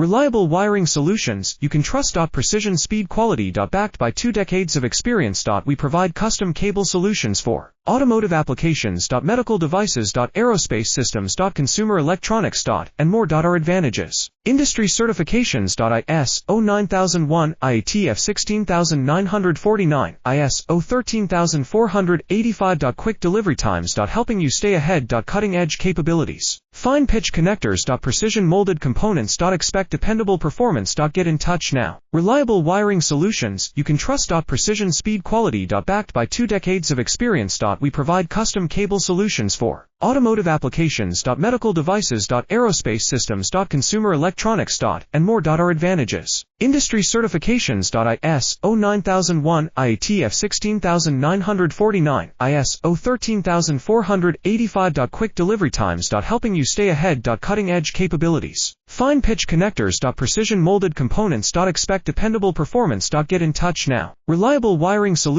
Reliable wiring solutions you can trust. Precision speed quality. Backed by 2 decades of experience. We provide custom cable solutions for automotive applications. Medical devices. Aerospace systems. Consumer electronics. And more. Our advantages: industry certifications. ISO 9001, IATF 16949, ISO 13485. Quick delivery times. Helping you stay ahead. Cutting edge capabilities: fine pitch connectors. Precision molded components. Expect dependable performance. Get in touch now. Reliable wiring solutions you can trust. Precision speed quality. Backed by 2 decades of experience. We provide custom cable solutions for automotive applications. Medical devices. Aerospace systems. Consumer electronics. And more. Our advantages: industry certifications. ISO 9001, IATF 16949, ISO 13485. Quick delivery times. Helping you stay ahead. Cutting edge capabilities: fine pitch connectors. Precision molded components. Expect dependable performance. Get in touch now. Reliable wiring solutions.